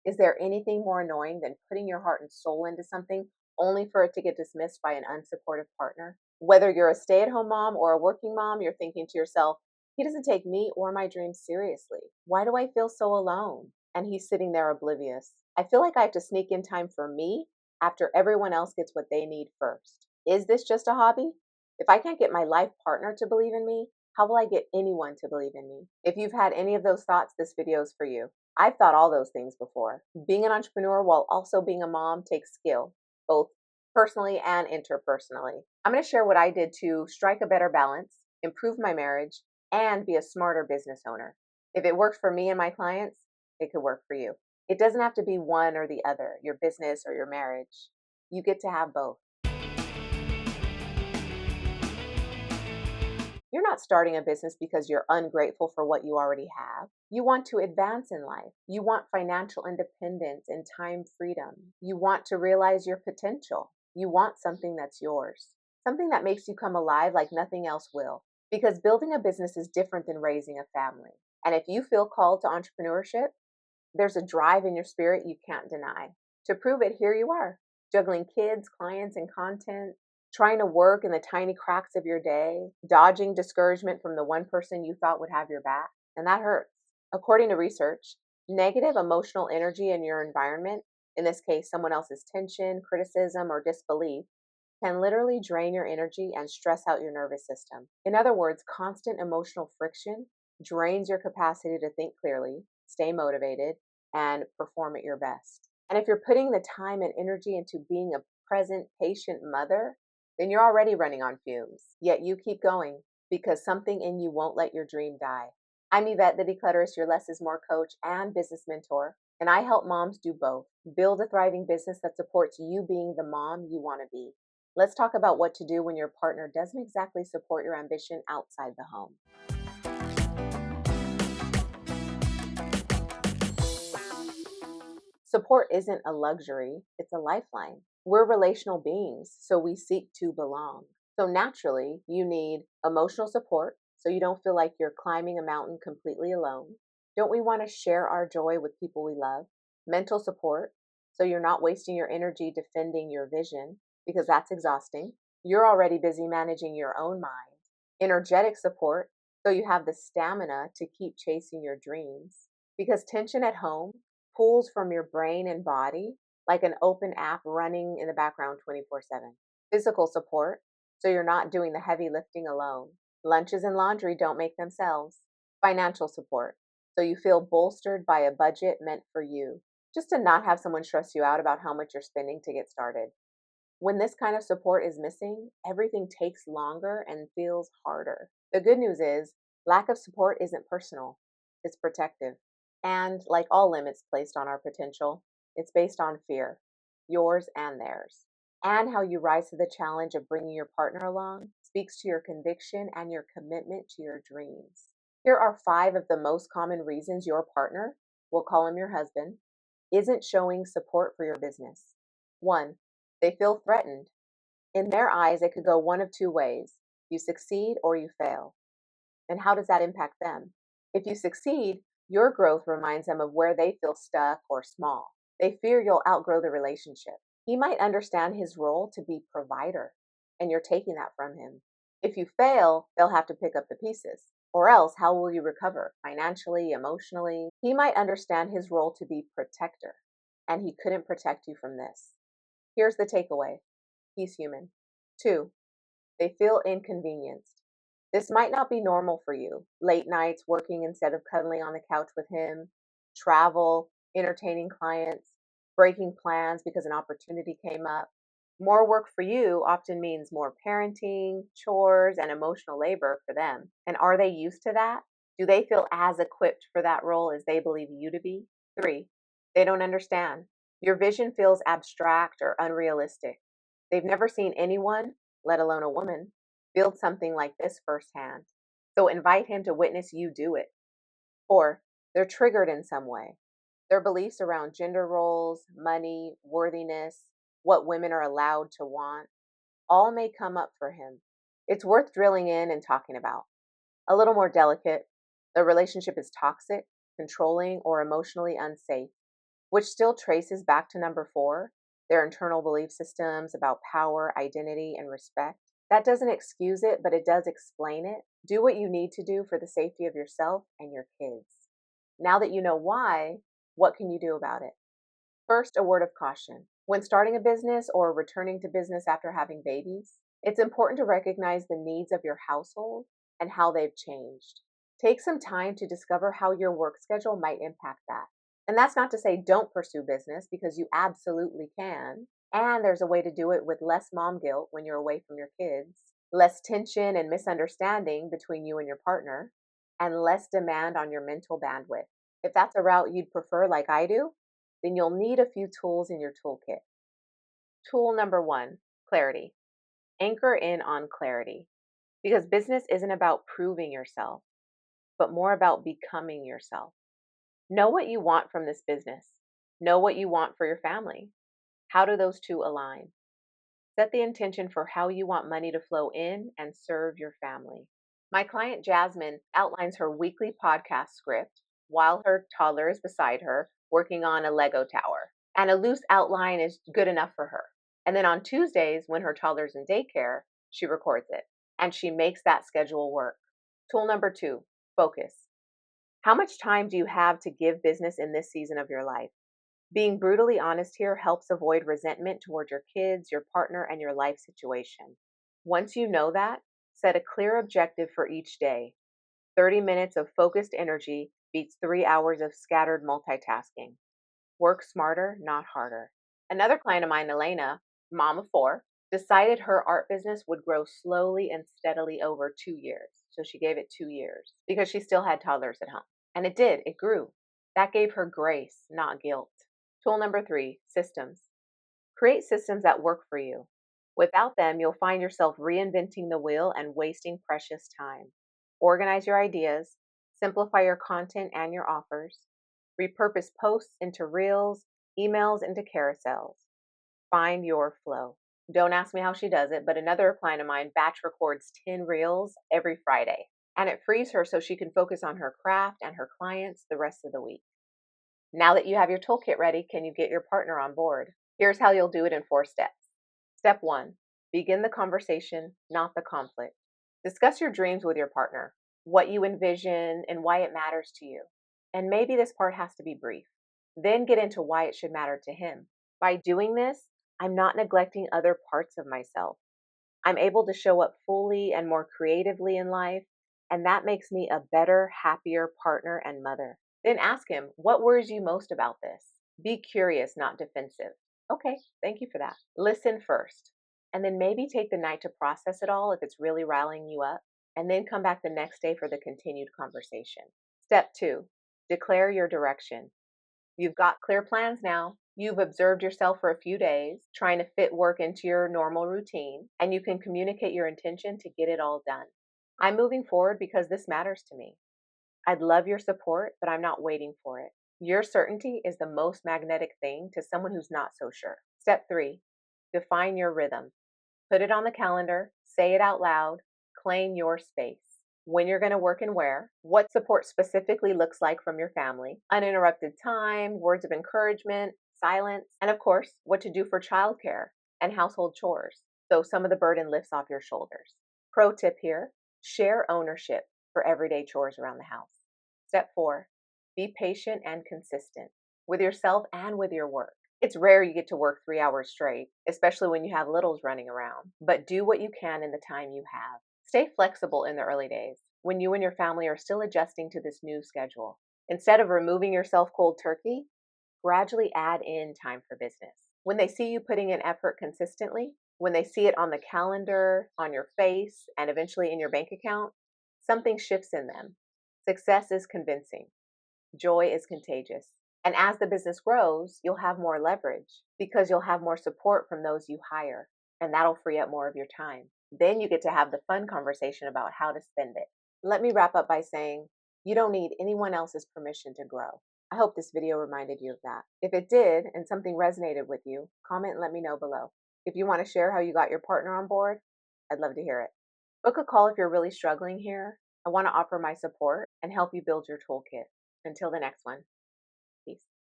Is there anything more annoying than putting your heart and soul into something only for it to get dismissed by an unsupportive partner? Whether you're a stay at home mom or a working mom, you're thinking to yourself, he doesn't take me or my dreams seriously. Why do I feel so alone? And he's sitting there oblivious. I feel like I have to sneak in time for me after everyone else gets what they need first. Is this just a hobby? If I can't get my life partner to believe in me, how will I get anyone to believe in me? If you've had any of those thoughts, this video is for you. I've thought all those things before. Being an entrepreneur while also being a mom takes skill, both personally and interpersonally. I'm going to share what I did to strike a better balance, improve my marriage, and be a smarter business owner. If it worked for me and my clients, it could work for you. It doesn't have to be one or the other, your business or your marriage. You get to have both. You're not starting a business because you're ungrateful for what you already have. You want to advance in life. You want financial independence and time freedom. You want to realize your potential. You want something that's yours, something that makes you come alive like nothing else will. Because building a business is different than raising a family. And if you feel called to entrepreneurship, there's a drive in your spirit you can't deny. To prove it, here you are, juggling kids, clients, and content, trying to work in the tiny cracks of your day, dodging discouragement from the one person you thought would have your back. And that hurts. According to research, negative emotional energy in your environment, in this case, someone else's tension, criticism, or disbelief, can literally drain your energy and stress out your nervous system. In other words, constant emotional friction drains your capacity to think clearly, stay motivated, and perform at your best. And if you're putting the time and energy into being a present, patient mother, then you're already running on fumes. Yet you keep going because something in you won't let your dream die. I'm Yvette, the Declutterist, your less is more coach and business mentor, and I help moms do both. Build a thriving business that supports you being the mom you want to be. Let's talk about what to do when your partner doesn't exactly support your ambition outside the home. Support isn't a luxury, it's a lifeline. We're relational beings, so we seek to belong. So naturally, you need emotional support so you don't feel like you're climbing a mountain completely alone. Don't we want to share our joy with people we love? Mental support so you're not wasting your energy defending your vision because that's exhausting. You're already busy managing your own mind. Energetic support so you have the stamina to keep chasing your dreams. Because tension at home pulls from your brain and body like an open app running in the background 24/7. Physical support, so you're not doing the heavy lifting alone. Lunches and laundry don't make themselves. Financial support, so you feel bolstered by a budget meant for you, just to not have someone stress you out about how much you're spending to get started. When this kind of support is missing, everything takes longer and feels harder. The good news is, lack of support isn't personal, it's protective. And like all limits placed on our potential, it's based on fear, yours and theirs. And how you rise to the challenge of bringing your partner along speaks to your conviction and your commitment to your dreams. Here are 5 of the most common reasons your partner, we'll call him your husband, isn't showing support for your business. 1, they feel threatened. In their eyes, it could go one of 2 ways. You succeed or you fail. And how does that impact them? If you succeed, your growth reminds them of where they feel stuck or small. They fear you'll outgrow the relationship. He might understand his role to be provider, and you're taking that from him. If you fail, they'll have to pick up the pieces. Or else, how will you recover? Financially, emotionally? He might understand his role to be protector, and he couldn't protect you from this. Here's the takeaway. He's human. 2, they feel inconvenienced. This might not be normal for you. Late nights working instead of cuddling on the couch with him, travel, entertaining clients, breaking plans because an opportunity came up. More work for you often means more parenting, chores, and emotional labor for them. And are they used to that? Do they feel as equipped for that role as they believe you to be? 3, they don't understand. Your vision feels abstract or unrealistic. They've never seen anyone, let alone a woman, build something like this firsthand. So invite him to witness you do it. 4, they're triggered in some way. Their beliefs around gender roles, money, worthiness, what women are allowed to want, all may come up for him. It's worth drilling in and talking about. A little more delicate, the relationship is toxic, controlling, or emotionally unsafe. which still traces back to number 4, their internal belief systems about power, identity, and respect. That doesn't excuse it, but it does explain it. Do what you need to do for the safety of yourself and your kids. Now that you know why, what can you do about it? First, a word of caution. When starting a business or returning to business after having babies, it's important to recognize the needs of your household and how they've changed. Take some time to discover how your work schedule might impact that. And that's not to say don't pursue business, because you absolutely can. And there's a way to do it with less mom guilt when you're away from your kids, less tension and misunderstanding between you and your partner, and less demand on your mental bandwidth. If that's a route you'd prefer, like I do, then you'll need a few tools in your toolkit. Tool number 1, clarity. Anchor in on clarity, because business isn't about proving yourself, but more about becoming yourself. Know what you want from this business. Know what you want for your family. How do those two align? Set the intention for how you want money to flow in and serve your family. My client Jasmine outlines her weekly podcast script while her toddler is beside her working on a Lego tower. And a loose outline is good enough for her. And then on Tuesdays, when her toddler's in daycare, she records it. And she makes that schedule work. Tool number 2, focus. How much time do you have to give business in this season of your life? Being brutally honest here helps avoid resentment toward your kids, your partner, and your life situation. Once you know that, set a clear objective for each day. 30 minutes of focused energy beats 3 hours of scattered multitasking. Work smarter, not harder. Another client of mine, Elena, mom of 4, decided her art business would grow slowly and steadily over 2 years. So she gave it 2 years because she still had toddlers at home. And it did, it grew. That gave her grace, not guilt. Tool number 3, systems. Create systems that work for you. Without them, you'll find yourself reinventing the wheel and wasting precious time. Organize your ideas, simplify your content and your offers, repurpose posts into reels, emails into carousels. Find your flow. Don't ask me how she does it, but another client of mine batch records 10 reels every Friday, and it frees her so she can focus on her craft and her clients the rest of the week. Now that you have your toolkit ready, can you get your partner on board? Here's how you'll do it in 4 steps. Step 1, begin the conversation, not the conflict. Discuss your dreams with your partner, what you envision and why it matters to you. And maybe this part has to be brief. Then get into why it should matter to him. By doing this, I'm not neglecting other parts of myself. I'm able to show up fully and more creatively in life, and that makes me a better, happier partner and mother. Then ask him, what worries you most about this? Be curious, not defensive. Okay, thank you for that. Listen first, and then maybe take the night to process it all if it's really riling you up, and then come back the next day for the continued conversation. Step 2, declare your direction. You've got clear plans now. You've observed yourself for a few days, trying to fit work into your normal routine, and you can communicate your intention to get it all done. I'm moving forward because this matters to me. I'd love your support, but I'm not waiting for it. Your certainty is the most magnetic thing to someone who's not so sure. Step 3, define your rhythm. Put it on the calendar, say it out loud, claim your space. When you're going to work and where, what support specifically looks like from your family, uninterrupted time, words of encouragement, silence, and of course, what to do for childcare and household chores, so some of the burden lifts off your shoulders. Pro tip here, share ownership for everyday chores around the house. Step 4, be patient and consistent with yourself and with your work. It's rare you get to work 3 hours straight, especially when you have littles running around, but do what you can in the time you have. Stay flexible in the early days when you and your family are still adjusting to this new schedule. Instead of removing yourself cold turkey, gradually add in time for business. When they see you putting in effort consistently, when they see it on the calendar, on your face, and eventually in your bank account, something shifts in them. Success is convincing. Joy is contagious. And as the business grows, you'll have more leverage because you'll have more support from those you hire, and that'll free up more of your time. Then you get to have the fun conversation about how to spend it. Let me wrap up by saying, you don't need anyone else's permission to grow. I hope this video reminded you of that. If it did and something resonated with you, comment and let me know below. If you want to share how you got your partner on board, I'd love to hear it. Book a call if you're really struggling here. I want to offer my support and help you build your toolkit. Until the next one.